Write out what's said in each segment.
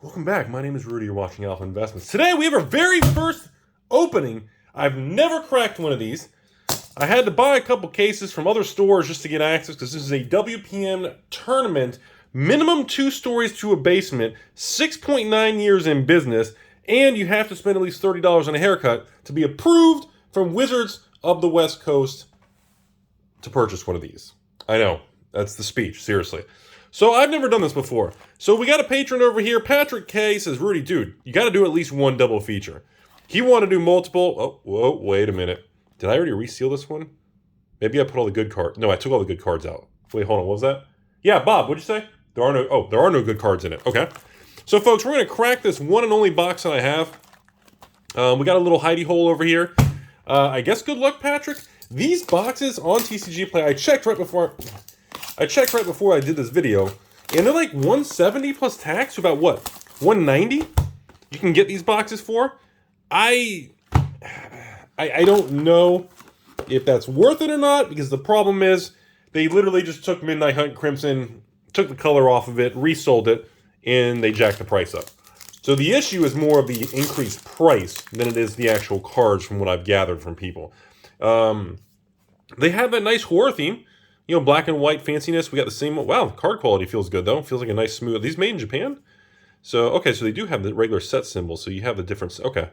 Welcome back. My name is Rudy. You're watching Alpha Investments. Today we have our very first opening. I've never cracked one of these. I had to buy a couple cases from other stores just to get access because this is a WPN tournament. Minimum 2 stories to a basement, 6.9 years in business, and you have to spend at least $30 on a haircut to be approved from Wizards of the West Coast to purchase one of these. I know, that's the speech, seriously. So I've never done this before. So we got a patron over here, Patrick K, says, Rudy, dude, you got to do at least one double feature. He wanted to do multiple. Oh, whoa, wait a minute. Did I already reseal this one? Maybe I put all the good cards. No, I took all the good cards out. Wait, hold on, what was that? Yeah, Bob, what'd you say? There are no good cards in it. Okay. So folks, we're going to crack this one and only box that I have. We got a little hidey hole over here. I guess good luck, Patrick. These boxes on TCG Play, I checked right before I did this video, and they're like $170 plus tax, so about what, $190? You can get these boxes for. I don't know if that's worth it or not, because the problem is they literally just took Midnight Hunt Crimson, took the color off of it, resold it, and they jacked the price up. So the issue is more of the increased price than it is the actual cards from what I've gathered from people. They have that nice horror theme. You know, black and white fanciness. We got the same. Wow, card quality feels good, though. Feels like a nice smooth. Are these made in Japan? So, okay, so they do have the regular set symbol. So you have the difference. Okay.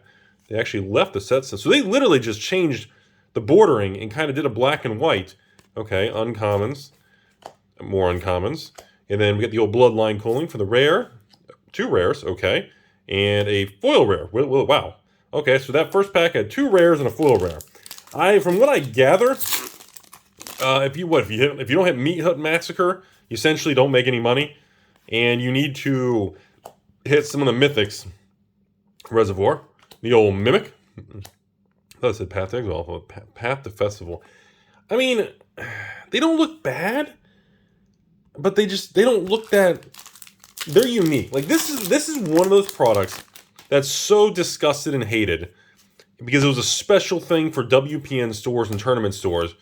They actually left the set symbol. So they literally just changed the bordering and kind of did a black and white. Okay, uncommons. More uncommons. And then we got the old bloodline culling for the rare. 2 rares, okay. And a foil rare. Wow. Okay, so that first pack had 2 rares and a foil rare. From what I gather, if you don't hit Meat Hut Massacre, you essentially don't make any money, and you need to hit some of the mythics. Reservoir, the old Mimic. I thought it said Path to Exile, Path to Festival. I mean, they don't look bad, but they don't look that. They're unique. Like this is one of those products that's so disgusted and hated because it was a special thing for WPN stores and tournament stores.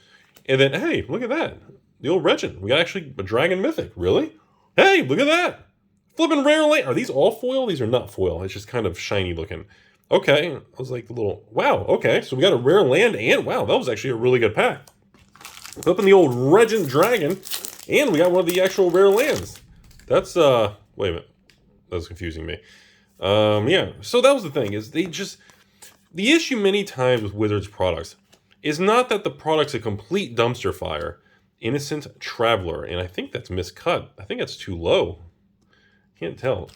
And then, hey, look at that. The old Regent. We got actually a Dragon Mythic. Really? Hey, look at that. Flipping rare land. Are these all foil? These are not foil. It's just kind of shiny looking. Okay. I was like a little, wow. Okay. So we got a rare land and, wow, that was actually a really good pack. Flipping the old Regent Dragon. And we got one of the actual rare lands. That's, wait a minute. That was confusing me. Yeah. So that was the thing is the issue many times with Wizards products is not that the product's a complete dumpster fire. Innocent Traveler, and I think that's miscut. I think that's too low. Can't tell.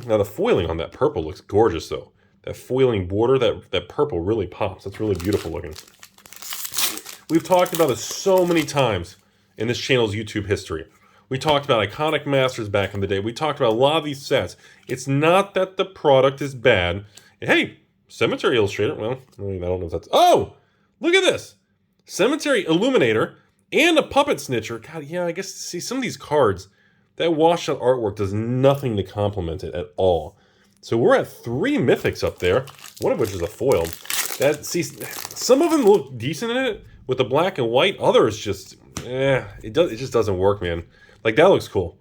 Now the foiling on that purple looks gorgeous though. That foiling border, that purple really pops. That's really beautiful looking. We've talked about this so many times in this channel's YouTube history. We talked about Iconic Masters back in the day. We talked about a lot of these sets. It's not that the product is bad. And hey, Cemetery Illustrator, well, I don't know if that's... Oh! Look at this. Cemetery Illuminator and a Puppet Snitcher. God, yeah, I guess, see, some of these cards, that washed out artwork does nothing to complement it at all. So we're at 3 mythics up there, one of which is a foil. Some of them look decent in it with the black and white. Others just, it just doesn't work, man. Like, that looks cool.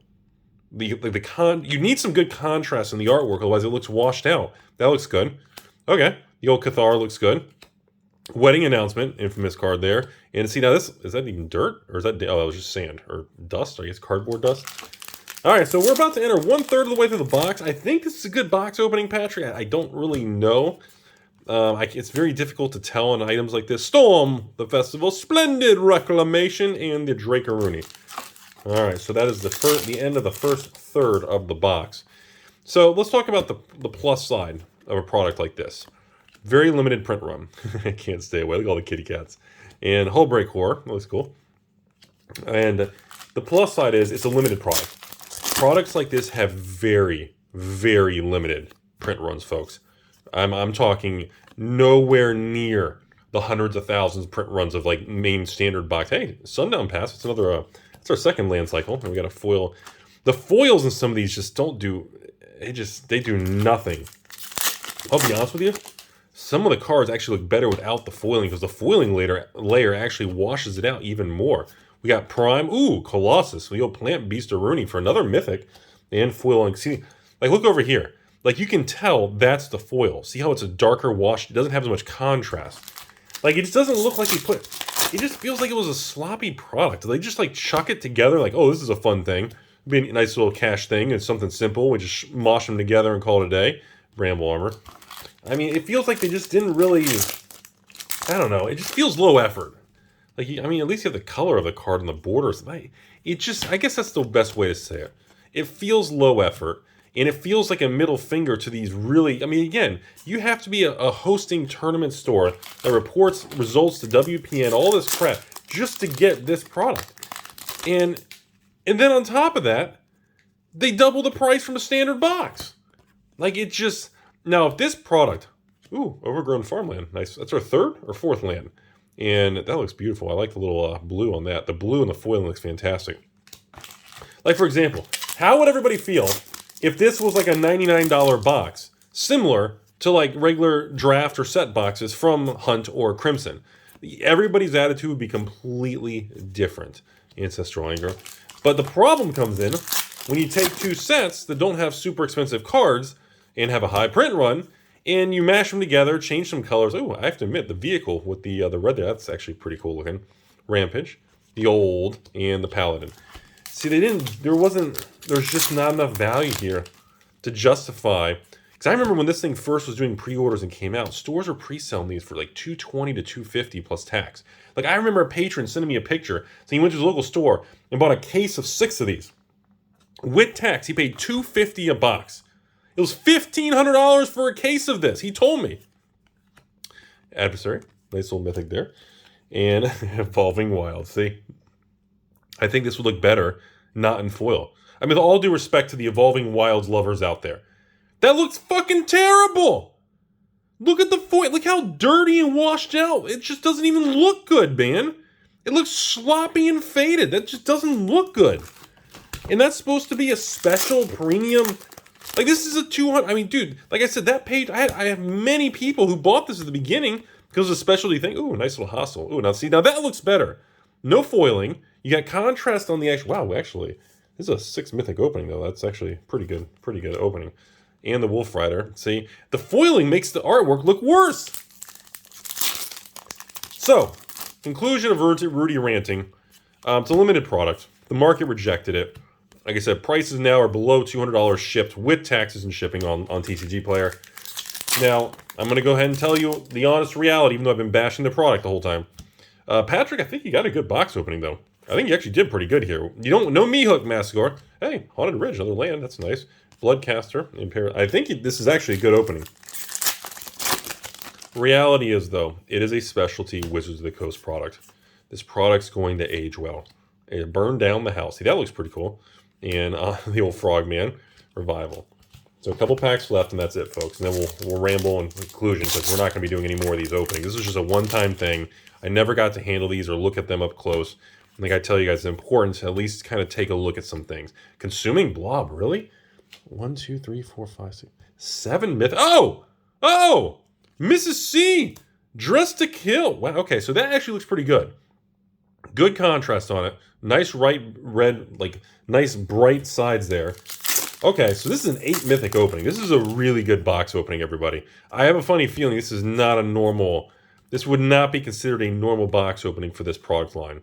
You need some good contrast in the artwork, otherwise it looks washed out. That looks good. Okay, the old Cathar looks good. Wedding Announcement, infamous card there. And see, now this, is that even dirt? Or is that, oh, that was just sand. Or dust, I guess cardboard dust. Alright, so we're about to enter 1/3 of the way through the box. I think this is a good box opening, Patrick. I don't really know. It's very difficult to tell on items like this. Storm, the Festival, Splendid Reclamation, and the Dracaruni. Alright, so that is the end of the first third of the box. So let's talk about the plus side of a product like this. Very limited print run. I can't stay away. Look at all the kitty cats. And Hullbreak Horror. That looks cool. And the plus side is it's a limited product. Products like this have very, very limited print runs, folks. I'm talking nowhere near the hundreds of thousands print runs of like main standard box. Hey, Sundown Pass. It's another. It's our second land cycle. And we got a foil. The foils in some of these just don't do. They do nothing. I'll be honest with you. Some of the cards actually look better without the foiling because the foiling layer actually washes it out even more. We got Prime, Colossus, the old Plant Beast of Rooney for another mythic, and foil. See, like look over here. Like, you can tell that's the foil. See how it's a darker wash? It doesn't have as much contrast. Like, it just doesn't look like you put... It just feels like it was a sloppy product. They just, like, chuck it together like, oh, this is a fun thing. It'd be a nice little cash thing. It's something simple. We just mosh them together and call it a day. Bramble Armor. I mean, it feels like they just didn't really... I don't know. It just feels low effort. Like, I mean, at least you have the color of the card and the borders. It just... I guess that's the best way to say it. It feels low effort. And it feels like a middle finger to these really... I mean, again, you have to be a hosting tournament store that reports results to WPN, all this crap, just to get this product. And then on top of that, they double the price from a standard box. Like, it just... Now, if this product... Ooh, overgrown farmland. Nice. That's our third or fourth land. And that looks beautiful. I like the little blue on that. The blue and the foiling looks fantastic. Like, for example, how would everybody feel if this was like a $99 box, similar to like regular draft or set boxes from Hunt or Crimson? Everybody's attitude would be completely different. Ancestral Anger. But the problem comes in when you take two sets that don't have super expensive cards and have a high print run, and you mash them together, change some colors. Oh, I have to admit, the vehicle with the red there, that's actually pretty cool looking. Rampage, the Old, and the Paladin. See, there's just not enough value here to justify. Because I remember when this thing first was doing pre-orders and came out, stores were pre-selling these for like $220 to $250 plus tax. Like, I remember a patron sending me a picture saying he went to his local store and bought a case of 6 of these. With tax, he paid $250 a box. It was $1,500 for a case of this. He told me. Adversary, nice little mythic there. And Evolving Wild. See? I think this would look better not in foil. I mean, with all due respect to the Evolving Wilds lovers out there, that looks fucking terrible. Look at the foil. Look how dirty and washed out. It just doesn't even look good, man. It looks sloppy and faded. That just doesn't look good. And that's supposed to be a special premium. Like, this is a 200. I mean, dude, like I said, that page, I have many people who bought this at the beginning because of a specialty thing. Ooh, nice little hostile. Ooh, now see, now that looks better. No foiling. You got contrast on the actual... Wow, actually, this is a 6 mythic opening, though. That's actually pretty good opening. And the Wolf Rider. See, the foiling makes the artwork look worse. So, conclusion of Rudy ranting. It's a limited product. The market rejected it. Like I said, prices now are below $200 shipped with taxes and shipping on TCG Player. Now, I'm going to go ahead and tell you the honest reality, even though I've been bashing the product the whole time. Patrick, I think you got a good box opening, though. I think you actually did pretty good here. You don't know me, Hook Massacre. Hey, Haunted Ridge, another land. That's nice. Bloodcaster. I think this is actually a good opening. Reality is, though, it is a specialty Wizards of the Coast product. This product's going to age well. It burned down the house. See, that looks pretty cool. And the old Frogman Revival. So a couple packs left, and that's it, folks. And then we'll ramble in conclusion because we're not going to be doing any more of these openings. This is just a one-time thing. I never got to handle these or look at them up close. Like I tell you guys, it's important to at least kind of take a look at some things. Consuming Blob, really? 1, 2, 3, 4, 5, 6, 7 myth. Oh! Mrs. C! Dressed to Kill. Wow, okay, so that actually looks pretty good. Good contrast on it. Nice red, like, nice bright sides there. Okay, so this is an 8 mythic opening. This is a really good box opening, everybody. I have a funny feeling this is not a normal... This would not be considered a normal box opening for this product line.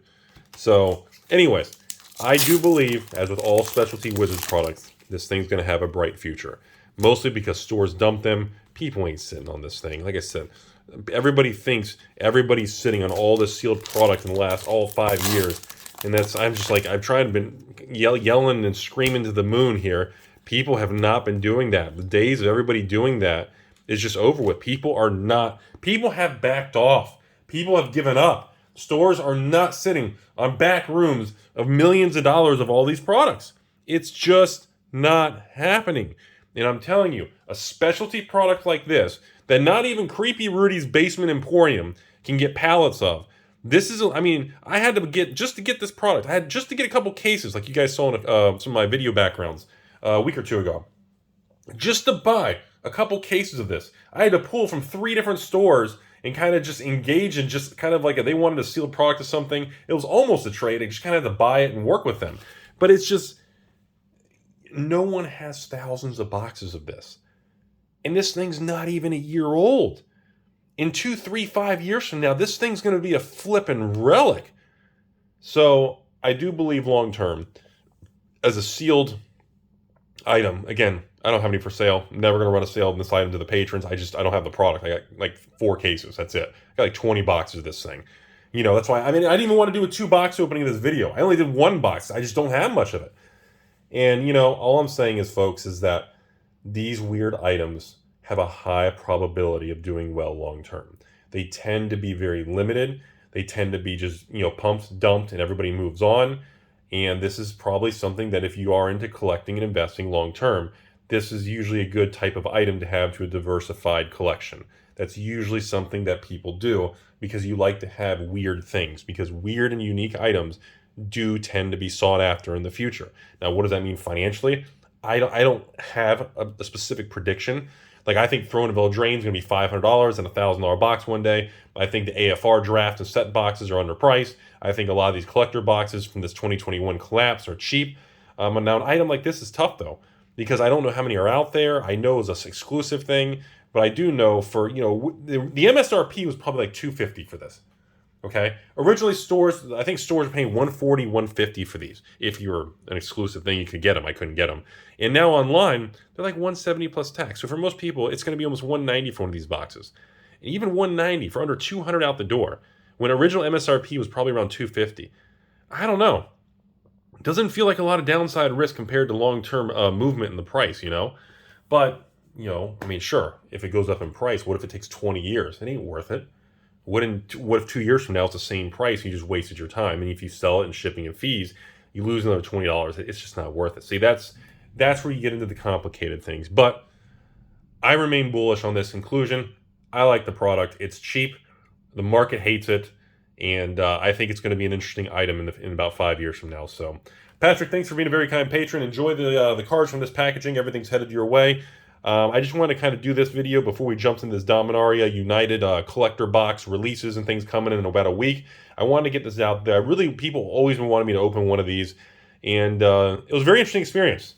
So, anyways, I do believe, as with all specialty Wizards products, this thing's going to have a bright future. Mostly because stores dump them. People ain't sitting on this thing. Like I said, everybody thinks everybody's sitting on all this sealed product in the last all 5 years. And I'm just like, I've tried to been yelling and screaming to the moon here. People have not been doing that. The days of everybody doing that is just over with. People have backed off. People have given up. Stores are not sitting on back rooms of millions of dollars of all these products. It's just not happening. And I'm telling you, a specialty product like this, that not even Creepy Rudy's Basement Emporium can get pallets of. This is, I mean, I had to get, just to get this product, I had just to get a couple cases, like you guys saw in some of my video backgrounds a week or two ago. Just to buy a couple cases of this. I had to pull from 3 different stores and kind of just engage in just kind of like they wanted to seal a product or something. It was almost a trade. I just kind of had to buy it and work with them. But it's just, no one has thousands of boxes of this. and this thing's not even a year old. In 2, 3, 5 years from now, this thing's going to be a flippin' relic. So I do believe long term, as a sealed item, again, I don't have any for sale. I'm never going to run a sale on this item to the patrons. I don't have the product. I got like 4 cases. That's it. I got like 20 boxes of this thing. You know, that's why, I didn't even want to do a 2-box opening of this video. I only did 1 box. I just don't have much of it. And, you know, all I'm saying is, folks, is that these weird items have a high probability of doing well long term. They tend to be very limited. They tend to be just, you know, pumped, dumped, and everybody moves on. And this is probably something that if you are into collecting and investing long term, this is usually a good type of item to have to a diversified collection. That's usually something that people do because you like to have weird things, because weird and unique items do tend to be sought after in the future. Now, what does that mean financially? I don't have a specific prediction. Like, I think Throne of Eldraine is going to be $500 and a $1,000 box one day. I think the AFR draft and set boxes are underpriced. I think a lot of these collector boxes from this 2021 collapse are cheap. Now, an item like this is tough, though, because I don't know how many are out there. I know it's an exclusive thing, but I do know for, you know, the MSRP was probably like $250 for this. Okay. Originally, I think stores were paying $140, $150 for these. If you were an exclusive thing, you could get them. I couldn't get them. And now online, they're like $170 plus tax. So for most people, it's going to be almost $190 for one of these boxes. And even $190 for under $200 out the door, when original MSRP was probably around $250. I don't know. It doesn't feel like a lot of downside risk compared to long-term movement in the price, you know? But, you know, sure, if it goes up in price, what if it takes 20 years? It ain't worth it. What if 2 years from now it's the same price? You just wasted your time, and if you sell it and shipping and fees, you lose another $20. It's just not worth it. See, that's where you get into the complicated things. But I remain bullish on this conclusion. I like the product. It's cheap. The market hates it, and I think it's going to be an interesting item in about 5 years from now. So, Patrick, thanks for being a very kind patron. Enjoy the cards from this packaging. Everything's headed your way. I just wanted to kind of do this video before we jumped into this Dominaria United collector box releases and things coming in about a week. I wanted to get this out there. People always been wanting me to open one of these, and it was a very interesting experience.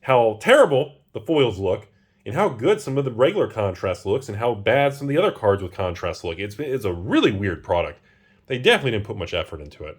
How terrible the foils look, and how good some of the regular contrast looks, and how bad some of the other cards with contrast look. It's a really weird product. They definitely didn't put much effort into it.